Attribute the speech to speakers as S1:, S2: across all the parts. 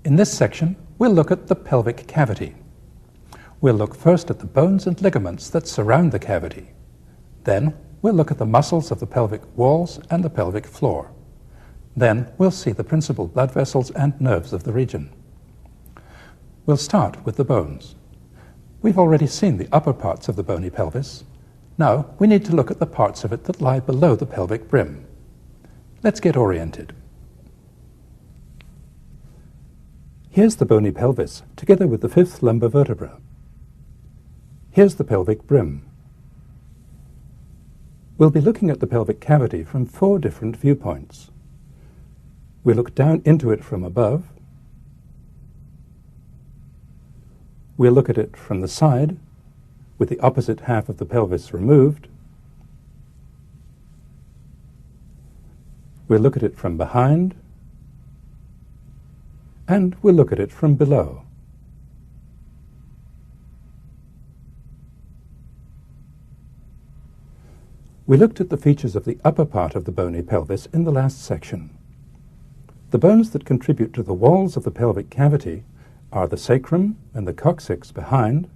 S1: In this section, we'll look at the pelvic cavity. We'll look first at the bones and ligaments that surround the cavity. Then, we'll look at the muscles of the pelvic walls and the pelvic floor. Then, we'll see the principal blood vessels and nerves of the region. We'll start with the bones. We've already seen the upper parts of the bony pelvis. Now, we need to look at the parts of it that lie below the pelvic brim. Let's get oriented. Here's the bony pelvis, together with the fifth lumbar vertebra. Here's the pelvic brim. We'll be looking at the pelvic cavity from 4 different viewpoints. We look down into it from above. We'll look at it from the side, with the opposite half of the pelvis removed. We'll look at it from behind, and we'll look at it from below. We looked at the features of the upper part of the bony pelvis in the last section. The bones that contribute to the walls of the pelvic cavity are the sacrum and the coccyx behind,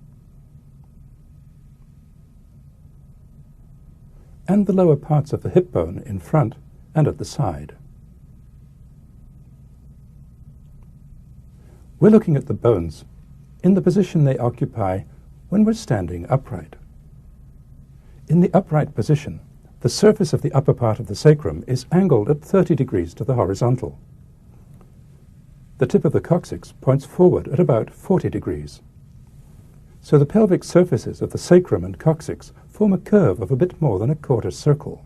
S1: and the lower parts of the hip bone in front and at the side. We're looking at the bones in the position they occupy when we're standing upright. In the upright position, the surface of the upper part of the sacrum is angled at 30 degrees to the horizontal. The tip of the coccyx points forward at about 40 degrees. So the pelvic surfaces of the sacrum and coccyx form a curve of a bit more than a quarter circle.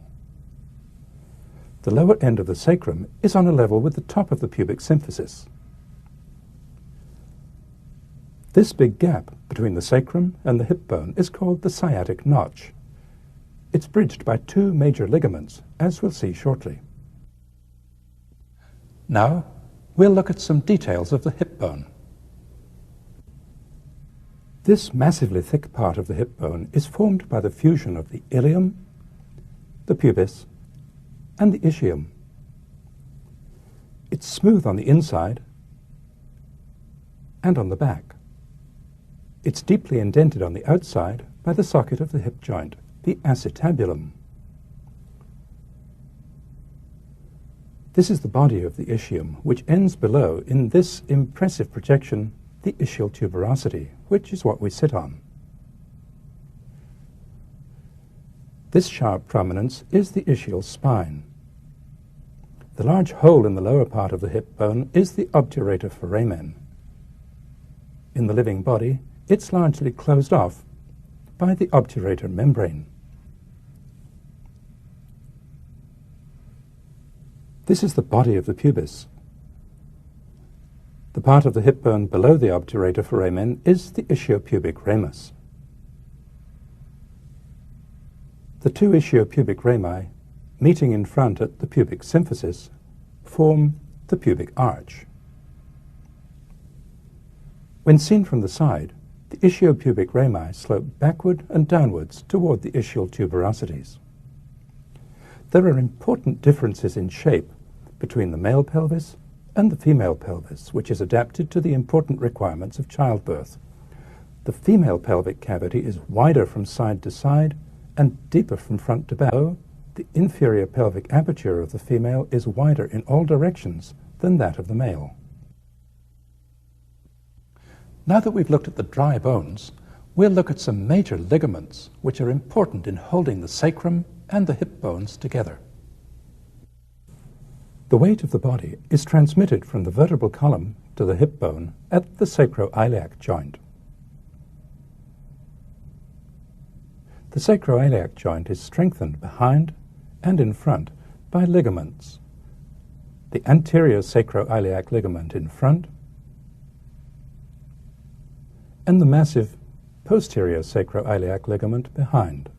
S1: The lower end of the sacrum is on a level with the top of the pubic symphysis. This big gap between the sacrum and the hip bone is called the sciatic notch. It's bridged by 2 major ligaments, as we'll see shortly. Now, we'll look at some details of the hip bone. This massively thick part of the hip bone is formed by the fusion of the ilium, the pubis, and the ischium. It's smooth on the inside and on the back. It's deeply indented on the outside by the socket of the hip joint, the acetabulum. This is the body of the ischium, which ends below in this impressive projection, the ischial tuberosity, which is what we sit on. This sharp prominence is the ischial spine. The large hole in the lower part of the hip bone is the obturator foramen. In the living body, it's largely closed off by the obturator membrane. This is the body of the pubis. The part of the hip bone below the obturator foramen is the ischiopubic ramus. The 2 ischiopubic rami, meeting in front at the pubic symphysis, form the pubic arch. When seen from the side, the ischiopubic rami slope backward and downwards toward the ischial tuberosities. There are important differences in shape between the male pelvis and the female pelvis, which is adapted to the important requirements of childbirth. The female pelvic cavity is wider from side to side and deeper from front to back. The inferior pelvic aperture of the female is wider in all directions than that of the male. Now that we've looked at the dry bones, we'll look at some major ligaments which are important in holding the sacrum and the hip bones together. The weight of the body is transmitted from the vertebral column to the hip bone at the sacroiliac joint. The sacroiliac joint is strengthened behind and in front by ligaments. The anterior sacroiliac ligament in front and the massive posterior sacroiliac ligament behind.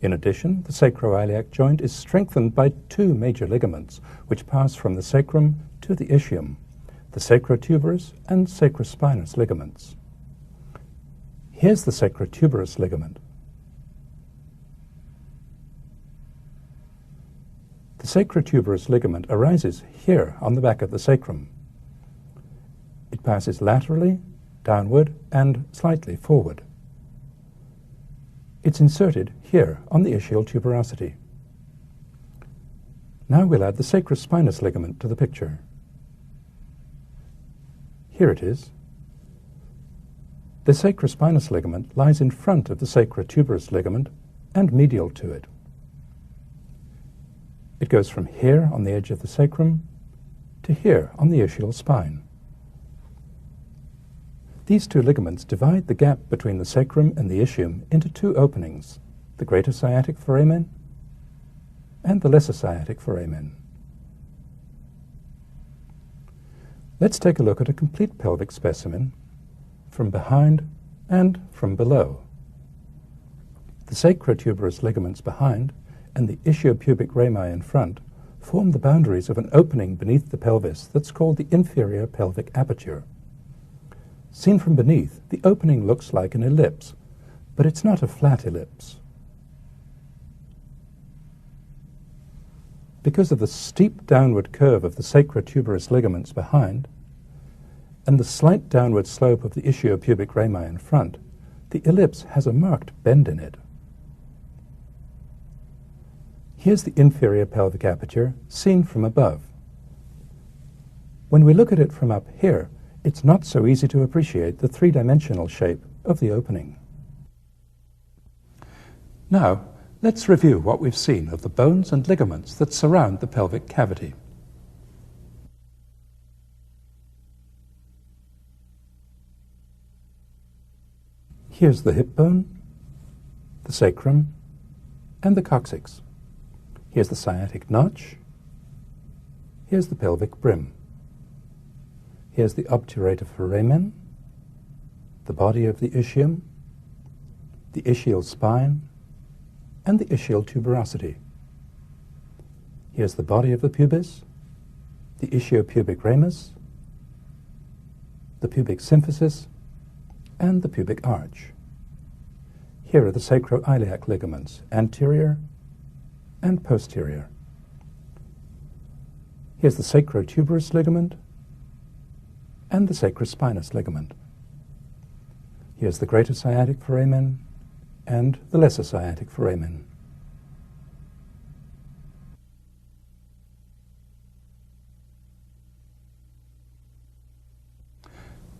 S1: In addition, the sacroiliac joint is strengthened by 2 major ligaments which pass from the sacrum to the ischium, the sacrotuberous and sacrospinous ligaments. Here's the sacrotuberous ligament. The sacrotuberous ligament arises here on the back of the sacrum. passes laterally, downward, and slightly forward. It's inserted here on the ischial tuberosity. Now we'll add the sacrospinous ligament to the picture. Here it is. The sacrospinous ligament lies in front of the sacrotuberous ligament and medial to it. It goes from here on the edge of the sacrum to here on the ischial spine. These two ligaments divide the gap between the sacrum and the ischium into two openings, the greater sciatic foramen and the lesser sciatic foramen. Let's take a look at a complete pelvic specimen from behind and from below. The sacrotuberous ligaments behind and the ishiopubic rami in front form the boundaries of an opening beneath the pelvis that's called the inferior pelvic aperture. Seen from beneath, the opening looks like an ellipse, but it's not a flat ellipse. Because of the steep downward curve of the sacrotuberous ligaments behind and the slight downward slope of the ishiopubic rami in front, the ellipse has a marked bend in it. Here's the inferior pelvic aperture seen from above. When we look at it from up here, it's not so easy to appreciate the three-dimensional shape of the opening. Now, let's review what we've seen of the bones and ligaments that surround the pelvic cavity. Here's the hip bone, the sacrum, and the coccyx. Here's the sciatic notch. Here's the pelvic brim. Here's the obturator foramen, the body of the ischium, the ischial spine, and the ischial tuberosity. Here's the body of the pubis, the ishiopubic ramus, the pubic symphysis, and the pubic arch. Here are the sacroiliac ligaments, anterior and posterior. Here's the sacrotuberous ligament and the sacrospinous ligament. Here's the greater sciatic foramen and the lesser sciatic foramen.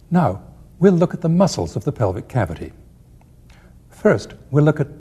S1: Now, we'll look at the muscles of the pelvic cavity. First, we'll look at